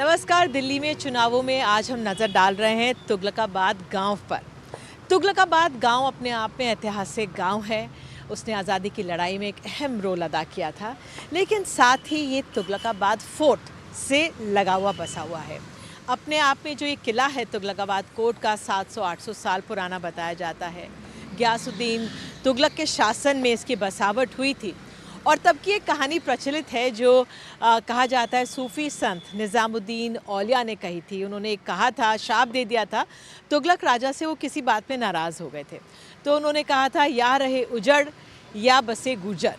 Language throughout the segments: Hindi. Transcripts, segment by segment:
नमस्कार। दिल्ली में चुनावों में आज हम नज़र डाल रहे हैं तुगलकाबाद गांव पर। तुगलकाबाद गांव अपने आप में ऐतिहासिक गांव है। उसने आज़ादी की लड़ाई में एक अहम रोल अदा किया था, लेकिन साथ ही ये तुगलकाबाद फोर्ट से लगा हुआ बसा हुआ है। अपने आप में जो ये किला है तुगलकाबाद कोट का 700-800 साल पुराना बताया जाता है। गियासुद्दीन तुगलक के शासन में इसकी बसावट हुई थी और तब की एक कहानी प्रचलित है जो कहा जाता है सूफ़ी संत निज़ामुद्दीन औलिया ने कही थी। उन्होंने कहा था, शाप दे दिया था तुगलक राजा से। वो किसी बात में नाराज़ हो गए थे, तो उन्होंने कहा था या रहे उजड़ या बसे गुजर।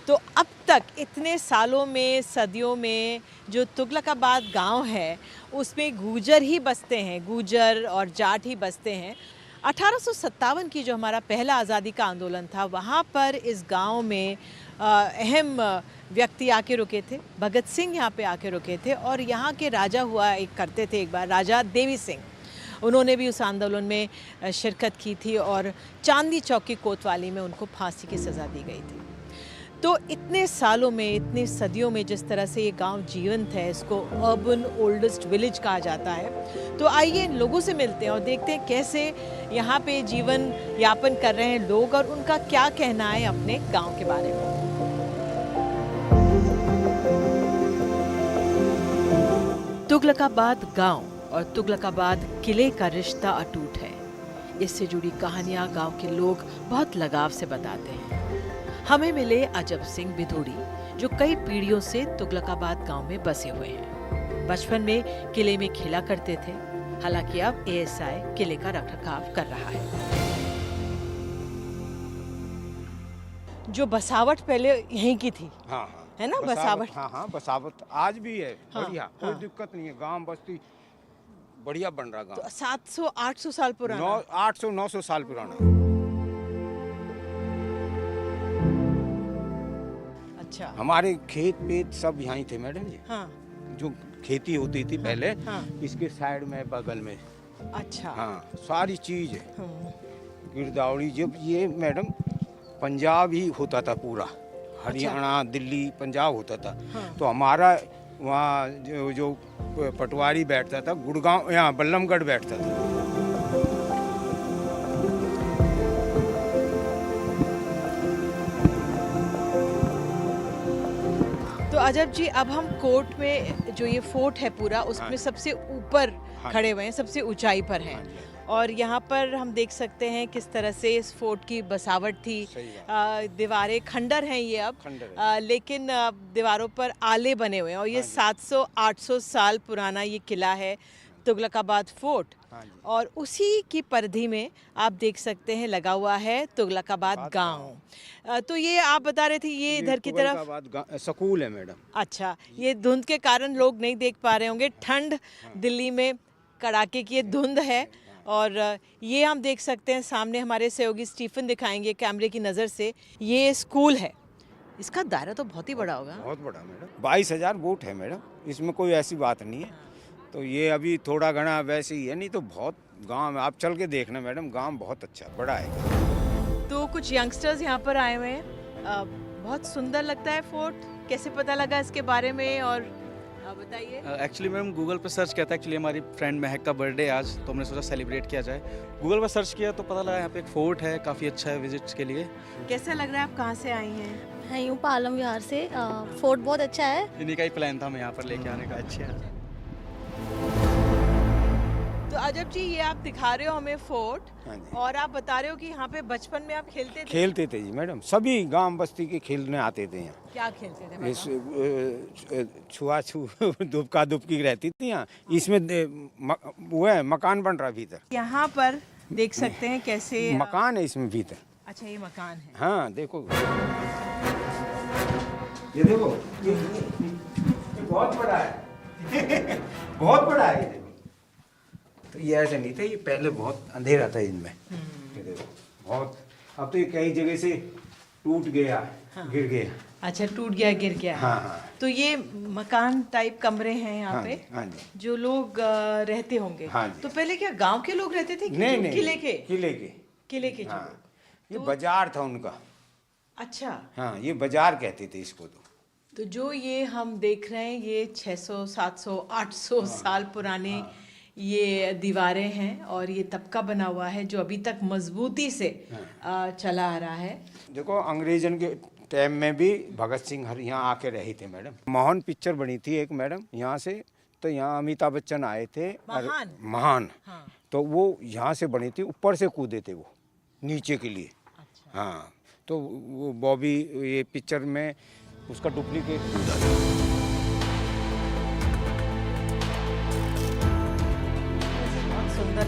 तो अब तक इतने सालों में, सदियों में जो तुगलकाबाद गांव है उसमें गुजर ही बसते हैं, गुजर और जाट ही बसते हैं। 1857 की जो हमारा पहला आज़ादी का आंदोलन था, वहाँ पर इस गांव में अहम व्यक्ति आके रुके थे। भगत सिंह यहाँ पे आके रुके थे और यहाँ के राजा हुआ एक करते थे एक बार, राजा देवी सिंह। उन्होंने भी उस आंदोलन में शिरकत की थी और चांदनी चौक की कोतवाली में उनको फांसी की सज़ा दी गई थी। तो इतने सालों में, इतनी सदियों में जिस तरह से ये गांव जीवंत है, इसको अर्बन ओल्डेस्ट विलेज कहा जाता है। तो आइए इन लोगों से मिलते हैं और देखते हैं कैसे यहाँ पे जीवन यापन कर रहे हैं लोग और उनका क्या कहना है अपने गांव के बारे में। तुगलकाबाद गांव और तुगलकाबाद किले का रिश्ता अटूट है। इससे जुड़ी कहानियां गांव के लोग बहुत लगाव से बताते हैं। हमें मिले अजब सिंह बिधूड़ी, जो कई पीढ़ियों से तुगलकाबाद गांव में बसे हुए हैं। बचपन में किले में खेला करते थे, हालांकि अब एएसआई किले का रखरखाव कर रहा है। जो बसावट पहले यहीं की थी। हाँ, है ना बसावट? हाँ, बसावट आज भी है। हाँ, बढ़िया, कोई दिक्कत नहीं है। गांव बस्ती बढ़िया बन रहा गांव। तो 700-800 साल पुराना। 800-900 साल पुराना। अच्छा। हमारे खेत पेत सब यहाँ थे मैडम जी। हाँ। जो खेती होती थी पहले, हाँ। इसके साइड में बगल में। अच्छा। हाँ, सारी चीज है। गिरदावड़ी, जब ये मैडम पंजाब ही होता था पूरा, हरियाणा दिल्ली पंजाब होता था। हाँ। तो हमारा वहाँ जो पटवारी बैठता था, गुड़गांव यहाँ बल्लमगढ़ बैठता था। तो अजब जी, अब हम कोर्ट में जो ये फोर्ट है पूरा, उसमें सबसे ऊपर खड़े हुए हैं, सबसे ऊंचाई पर हैं। और यहाँ पर हम देख सकते हैं किस तरह से इस फोर्ट की बसावट थी। दीवारें खंडर हैं ये अब, लेकिन दीवारों पर आले बने हुए हैं और ये 700-800 साल पुराना ये किला है तुगलकाबाद फोर्ट। और उसी की परिधि में आप देख सकते हैं लगा हुआ है तुगलकाबाद गांव। तो ये आप बता रहे थे ये इधर की तरफ स्कूल है मैडम। अच्छा, ये धुंध के कारण लोग नहीं देख पा रहे होंगे। ठंड दिल्ली में कड़ाके की धुंध है। और ये हम देख सकते हैं सामने हमारे सहयोगी स्टीफन दिखाएंगे कैमरे की नज़र से। ये स्कूल है, इसका दायरा तो बहुत ही बड़ा होगा। बहुत बड़ा मैडम, 22,000 वोट है मैडम, इसमें कोई ऐसी बात नहीं है। तो ये अभी थोड़ा घना वैसे ही है, नहीं तो बहुत गांव, आप चल के देखना मैडम, गांव बहुत अच्छा बड़ा है। तो कुछ यंगस्टर्स यहाँ पर आए हुए हैं। बहुत सुंदर लगता है फोर्ट। कैसे पता लगा इसके बारे में और बताइए। एक्चुअली मैम गूगल पर सर्च किया था। एक्चुअली हमारी फ्रेंड महक का बर्थडे आज, तो हमने सोचा सेलिब्रेट किया जाए। गूगल पर सर्च किया तो पता लगा यहाँ पे एक फोर्ट है, काफ़ी अच्छा है विजिट्स के लिए। कैसा लग रहा है? आप कहाँ से आई हैं? मैं यूँ पालम विहार से। फोर्ट बहुत अच्छा है। इन्हीं का ही प्लान था हमें यहाँ पर लेके आने का। अच्छा। तो अजब जी, ये आप दिखा रहे हो हमें फोर्ट, और आप बता रहे हो कि यहाँ पे बचपन में आप खेलते थे जी मैडम। सभी गांव बस्ती के खेलने आते थे यहाँ। क्या खेलते थे? छुआ-छू दुबका दुबकी रहती थी यहाँ। इसमें वो है मकान बन रहा भीतर। यहाँ पर देख सकते हैं कैसे मकान है इसमें भीतर। अच्छा, ये मकान है। हाँ देखो, ये देखो, ये बहुत बड़ा है। बहुत बड़ा है ये। तो ये ऐसे नहीं था, ये पहले बहुत अंधेरा था इनमें। ये देखो बहुत, अब तो ये कई जगह से टूट गया। हाँ। गिर गया। अच्छा, टूट गया, गिर गया। हाँ। तो ये मकान टाइप कमरे हैं यहाँ पे। हाँ जी। जो लोग रहते होंगे। हाँ। तो पहले क्या गांव के लोग रहते थे? नहीं, किले के हाँ। जो ये बाजार था उनका। अच्छा। हाँ, ये बाजार कहते थे इसको। तो तो जो ये हम देख रहे हैं ये 600, 700, 800 साल पुराने ये दीवारें हैं और ये तब का बना हुआ है जो अभी तक मजबूती से चला आ रहा है। देखो अंग्रेजन के टाइम में भी भगत सिंह हर यहाँ आके रहे थे मैडम। महान पिक्चर बनी थी एक मैडम यहाँ से, तो यहाँ अमिताभ बच्चन आए थे। महान हाँ। तो वो यहाँ से बनी थी, ऊपर से कूदे थे वो नीचे के लिए। अच्छा। हाँ, तो वो बॉबी ये पिक्चर में उसका डुप्लीकेट कूदा था। सुंदर।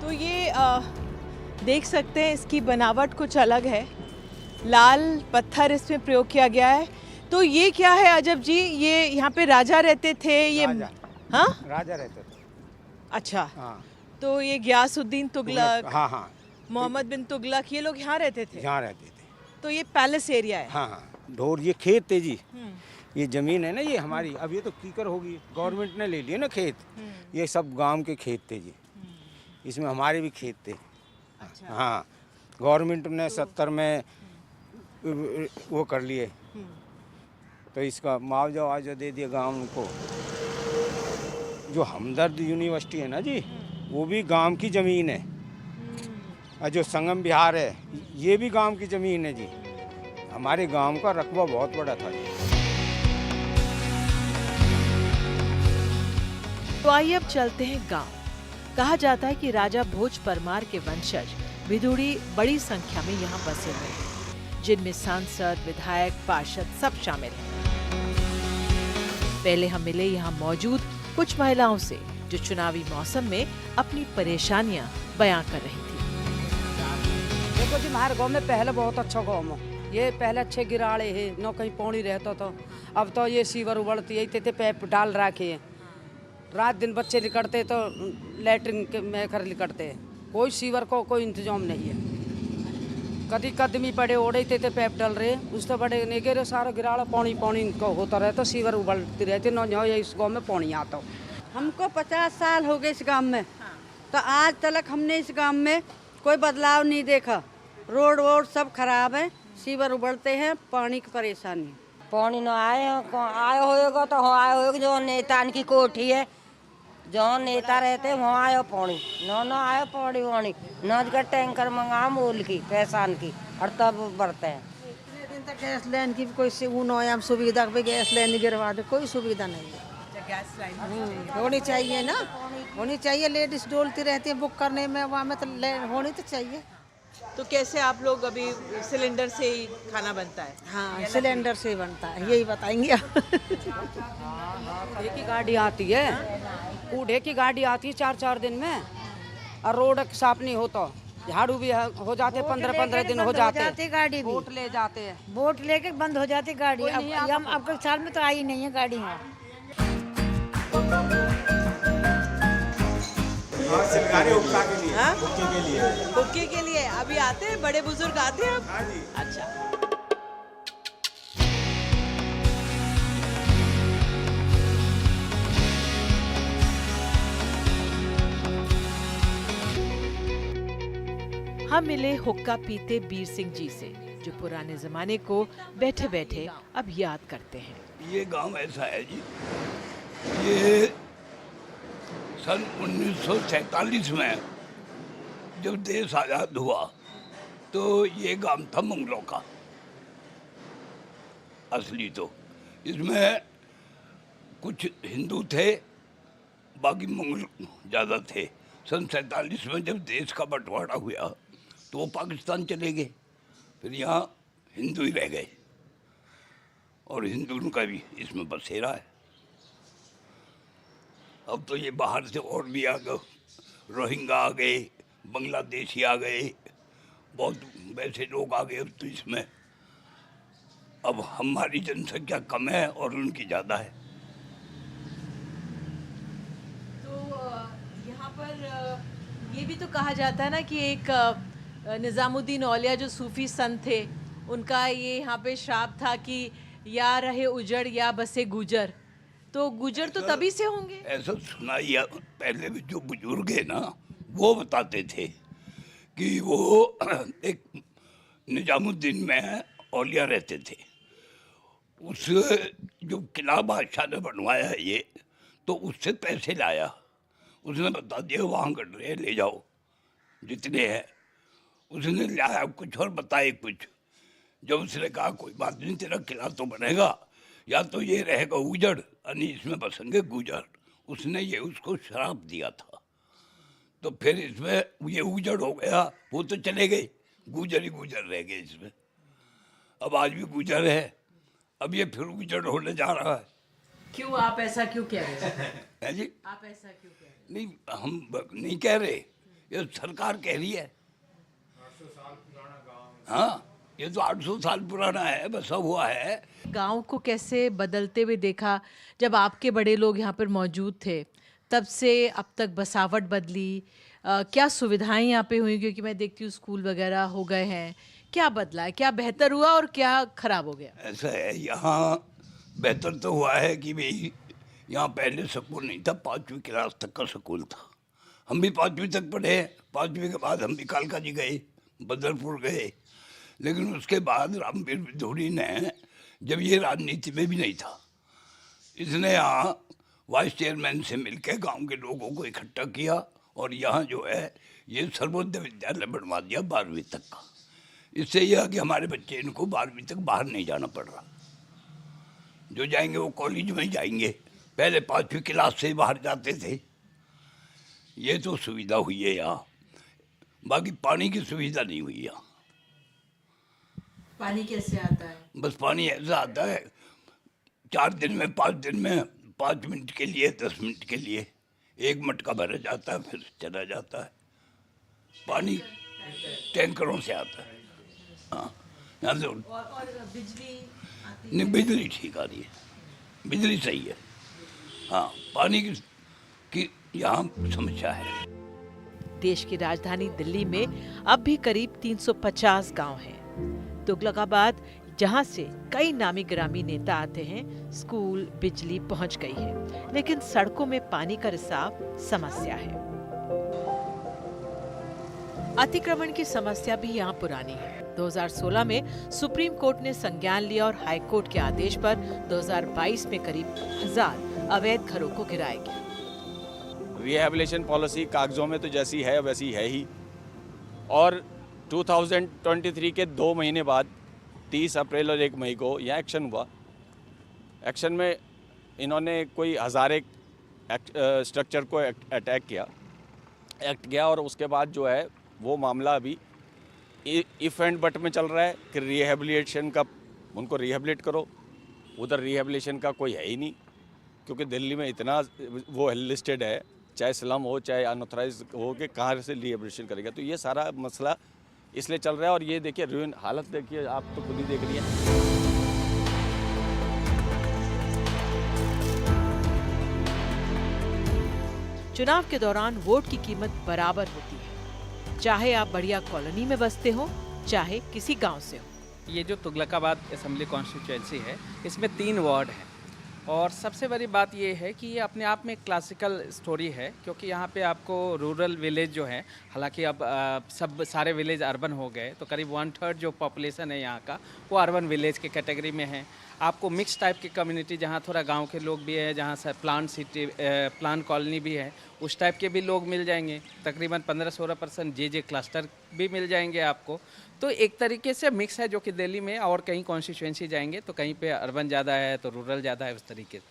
तो ये देख सकते हैं इसकी बनावट कुछ अलग है, लाल पत्थर इसमें प्रयोग किया गया है। तो ये क्या है अजब जी, ये यहाँ पे राजा रहते थे ये? राजा। हाँ, राजा रहते थे। अच्छा। हाँ, तो ये गयासुद्दीन तुगलक, हाँ हाँ, मोहम्मद बिन तुगलक, ये लोग यहाँ रहते थे। यहाँ रहते थे। तो ये पैलेस एरिया है। हाँ हाँ, ढोर ये खेत थे जी। ये जमीन है ना ये हमारी, अब ये तो कीकर होगी, गवर्नमेंट ने ले लिए ना खेत। ये सब गांव के खेत थे जी, इसमें हमारे भी खेत थे। अच्छा। हाँ, गवर्नमेंट ने 70 में वो कर लिए, तो इसका मुआवजा वावजा दे दिया गांव को। जो हमदर्द यूनिवर्सिटी है ना जी, वो भी गांव की ज़मीन है। और जो संगम विहार है ये भी गांव की ज़मीन है जी। हमारे गांव का रकबा बहुत बड़ा था जी। तो आइए अब चलते हैं गांव। कहा जाता है कि राजा भोज परमार के वंशज विदुड़ी बड़ी संख्या में यहाँ बसे हुए हैं, जिनमें सांसद, विधायक, पार्षद सब शामिल हैं। पहले हम मिले यहाँ मौजूद कुछ महिलाओं से जो चुनावी मौसम में अपनी परेशानियां बयां कर रही थी। देखो जी, हमारे गांव में पहले बहुत अच्छा गांव है। ये पहले अच्छे गिराड़े है, न कहीं पौड़ी रहता था। अब तो ये सीवर उबड़ती है, इतने पैप डाल रखे हैं। रात दिन बच्चे निकलते तो लैट्रिन के में घर निकलते हैं। कोई सीवर को कोई इंतजाम नहीं है। कभी कदमी पड़े ओढ़े थे पैप डल रहे, उससे बड़े नहीं गिरे, सारा गिराड़ा पानी पानी को होता रहता, सीवर उबलती रहती। न इस गाँव में पानी आता हो। हमको 50 साल हो गए इस गाँव में, तो आज तक हमने इस गाँव में कोई बदलाव नहीं देखा। रोड वोड सब खराब है, सीवर उबलते हैं, पानी की परेशानी। पानी न आए होएगा तो आए होएगा। जो नेता की कोठी है, जो नेता रहते हैं वहाँ आयो पानी, न आयो पानी वानी न का टैंकर मंगा मूल की पैसान की, और तब बढ़ते हैं। इतने दिन तक गैस लाइन की कोई सुविधा पे गैस लाइन गिरवा दे, कोई सुविधा नहीं है। गैस लाइन होनी चाहिए ना, होनी चाहिए। लेडीज डोलती रहती है बुक करने में, वहाँ में तो होनी तो चाहिए। तो कैसे आप लोग अभी सिलेंडर से ही खाना बनता है? हाँ, सिलेंडर से बनता है, यही बताएंगे। कूड़े की गाड़ी आती है, कूड़े की गाड़ी आती है 4-4 दिन में, और रोड साफ नहीं होता। झाड़ू भी हो जाते 15-15 दिन हो जाते। गाड़ी भी वोट ले जाते हैं, वोट लेके बंद हो जाती गाड़ी। अब आपके साल में तो आई नहीं है गाड़ी। हुक्के के लिए अभी आते हैं, बड़े बुजुर्ग आते हैं अब। अच्छा। हम मिले हुक्का पीते बीर सिंह जी से, जो पुराने जमाने को बैठे बैठे अब याद करते हैं। ये गांव ऐसा है जी, ये सन 1947 में जब देश आज़ाद हुआ तो ये गांव था मंगलों का असली। तो इसमें कुछ हिंदू थे, बाकी मंगल ज़्यादा थे। सन 47 में जब देश का बंटवारा हुआ तो वो पाकिस्तान चले गए, फिर यहाँ हिंदू ही रह गए, और हिंदू का भी इसमें बसेरा है। अब तो ये बाहर से और भी आ गए, रोहिंग्या आ गए, बांग्लादेशी आ गए, बहुत वैसे लोग आ गए। अब तो इसमें अब हमारी जनसंख्या कम है और उनकी ज़्यादा है। तो यहाँ पर ये भी तो कहा जाता है ना कि एक निज़ामुद्दीन औलिया जो सूफी संत थे, उनका ये यहाँ पे श्राप था कि या रहे उजड़ या बसे गुजर। तो गुजर तो तभी से होंगे। ऐसा सुना ही पहले भी जो बुजुर्ग है ना, वो बताते थे कि वो एक निजामुद्दीन में औलिया रहते थे। उस जो किला बादशाह ने बनवाया है ये, तो उससे पैसे लाया। उसने बता दिया वहाँ गड्ढे ले जाओ जितने हैं। उसने लाया कुछ और बताए कुछ। जब उसने कहा कोई बात नहीं, तेरा किला तो बनेगा, या तो ये रहेगा उजड़ यानी इसमें बसेंगे गुजर। उसने ये उसको श्राप दिया था, तो फिर इसमें ये उजड़ हो गया, वो तो चले गए, गुजर ही गुजर रह गए इसमें। अब आज भी गुजर है, अब ये फिर उजड़ होने जा रहा है। क्यों आप ऐसा क्यों कह रहे हो? है जी? आप ऐसा क्यों कह रहे हो? नहीं, हम नहीं कह रहे, ये सरकार कह रही है। 800 साल पुराना गांव। हाँ, ये तो 800 साल पुराना है, बसा हुआ है। गांव को कैसे बदलते हुए देखा जब आपके बड़े लोग यहाँ पर मौजूद थे? तब से अब तक बसावट बदली, क्या सुविधाएं यहाँ पे हुई? क्योंकि मैं देखती हूँ स्कूल वगैरह हो गए हैं। क्या बदला है, क्या बेहतर हुआ और क्या खराब हो गया? ऐसा है, यहाँ बेहतर तो हुआ है कि भाई यहाँ पहले स्कूल नहीं था, 5वीं क्लास तक का स्कूल था। हम भी 5वीं तक पढ़े। 5वीं के बाद हम भी कालका जी गए, बदरपुर गए। लेकिन उसके बाद रामवीर विधोड़ी ने, जब ये राजनीति में भी नहीं था, इसने यहाँ वाइस चेयरमैन से मिलकर गांव के लोगों को इकट्ठा किया और यहाँ जो है ये सर्वोदय विद्यालय बनवा दिया 12वीं तक का। इससे यह है कि हमारे बच्चे इनको 12वीं तक बाहर नहीं जाना पड़ रहा। जो जाएंगे वो कॉलेज में ही जाएंगे, पहले 5वीं क्लास से बाहर जाते थे। ये तो सुविधा हुई है यहाँ, बाकी पानी की सुविधा नहीं हुई यहाँ। पानी कैसे आता है? बस पानी ऐसा आता है 4 दिन में 5 दिन में 5 मिनट के लिए 10 मिनट के लिए 1 मटका भरा जाता है, फिर चला जाता है। पानी टैंकरों से आता है। हाँ, यहाँ से और बिजली आती नहीं, बिजली ठीक आ रही है, बिजली सही है। हाँ, पानी की यहाँ समस्या है। देश की राजधानी दिल्ली में अब भी करीब 350 गांव हैं। तुगलकाबाद, जहां से कई नामी गिरामी नेता आते हैं, स्कूल, बिजली पहुंच गई है, लेकिन सड़कों में पानी का रिसाव समस्या है। अतिक्रमण की समस्या भी यहाँ पुरानी है। 2016 में सुप्रीम कोर्ट ने संज्ञान लिया और हाई कोर्ट के आदेश पर 2022 में करीब 1000 अवैध घरों को गिराएगी। रिहैबिलिटेशन पॉलिसी कागजों में तो जैसी है वैसी है ही, और 2023 के 2 महीने बाद 30 अप्रैल और 1 मई को यहाँ एक्शन हुआ। एक्शन में इन्होंने कोई हज़ारे स्ट्रक्चर को अटैक किया, एक्ट किया, और उसके बाद जो है वो मामला अभी इफ़ एंड बट में चल रहा है कि रिहैबिलिटेशन का, उनको रिहैबिलिट करो। उधर रिहैबिलिटेशन का कोई है ही नहीं, क्योंकि दिल्ली में इतना वो लिस्टेड है, चाहे स्लम हो चाहे अनऑथराइज हो, कि कहाँ से रिहैबिलिटेशन करेगा। तो ये सारा मसला इसलिए चल रहा है। और ये देखिए रुइन हालत देखिए, आप तो खुद ही देख रही हैं। चुनाव के दौरान वोट की कीमत बराबर होती है, चाहे आप बढ़िया कॉलोनी में बसते हो, चाहे किसी गांव से हो। ये जो तुगलकाबाद असेंबली कॉन्स्टिट्यूएंसी है, इसमें 3 वार्ड हैं, और सबसे बड़ी बात ये है कि ये अपने आप में क्लासिकल स्टोरी है, क्योंकि यहाँ पे आपको रूरल विलेज जो है, हालांकि अब सब सारे विलेज अर्बन हो गए, तो करीब 1/3 जो पॉपुलेशन है यहाँ का वो अर्बन विलेज के कैटेगरी में है। आपको मिक्स टाइप की कम्युनिटी, जहाँ थोड़ा गांव के लोग भी है, जहाँ से प्लान कॉलोनी भी है, उस टाइप के भी लोग मिल जाएंगे। तकरीबन 15-16% जे क्लस्टर भी मिल जाएंगे आपको। तो एक तरीके से मिक्स है, जो कि दिल्ली में और कहीं कॉन्स्टिट्यूएंसी जाएंगे तो कहीं पे अर्बन ज़्यादा है तो रूरल ज़्यादा है, उस तरीके से।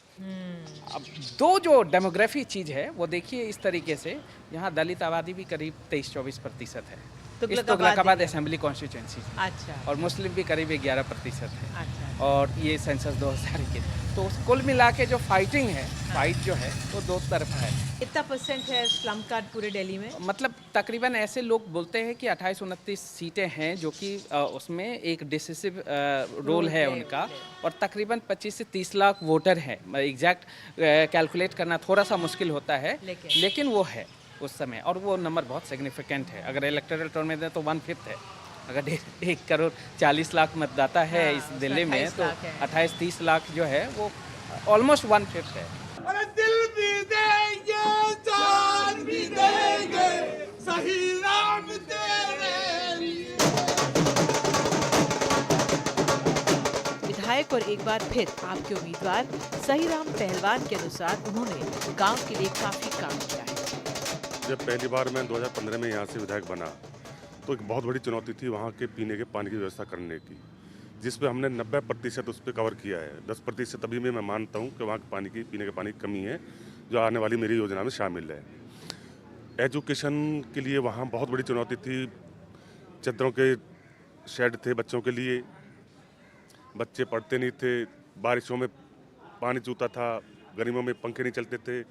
अब 2 जो डेमोग्राफी चीज़ है वो देखिए इस तरीके से, यहाँ दलित आबादी भी करीब 23-24% है इस तुगलकाबाद असेंबली कॉन्स्टिट्यूएंसी। अच्छा। और मुस्लिम भी करीब 11% है। अच्छा। और ये सेंसस 2000 के, तो कुल मिला के जो फाइटिंग है, फाइट जो है वो 2 तरफा है। कितना % है स्लम कार्ड पूरे दिल्ली में? मतलब तकरीबन ऐसे लोग बोलते हैं कि 28-29 सीटें हैं, जो कि उसमें एक डिसिसिव रोल है उनका, और तकरीबन 25 से 30 लाख वोटर हैं। एग्जैक्ट कैलकुलेट करना थोड़ा सा मुश्किल होता है, लेकिन वो है उस समय, और वो नंबर बहुत सिग्निफिकेंट है। अगर इलेक्टोरल टर्म में दें तो 1/5 है। अगर 1 करोड़ 40 लाख मतदाता है इस दिल्ली में, तो 28-30 लाख जो है वो ऑलमोस्ट 1/5 है। अरे दिल भी देंगे, जान भी देंगे, सही नाम तेरे लिए। विधायक और एक बार फिर आपके उम्मीदवार सहीराम पहलवान के अनुसार उन्होंने गांव के लिए काफी काम किया है। जब पहली बार मैं 2015 में यहाँ से विधायक बना तो एक बहुत बड़ी चुनौती थी वहाँ के पीने के पानी की व्यवस्था करने की, जिस पे हमने 90% उस पर कवर किया है। 10% अभी भी मैं मानता हूँ कि वहाँ के पानी की पीने के पानी की कमी है, जो आने वाली मेरी योजना में शामिल है। एजुकेशन के लिए वहाँ बहुत बड़ी चुनौती थी। चद्दरों के शेड थे बच्चों के लिए, बच्चे पढ़ते नहीं थे, बारिशों में पानी चूता था, गर्मियों में पंखे नहीं चलते थे।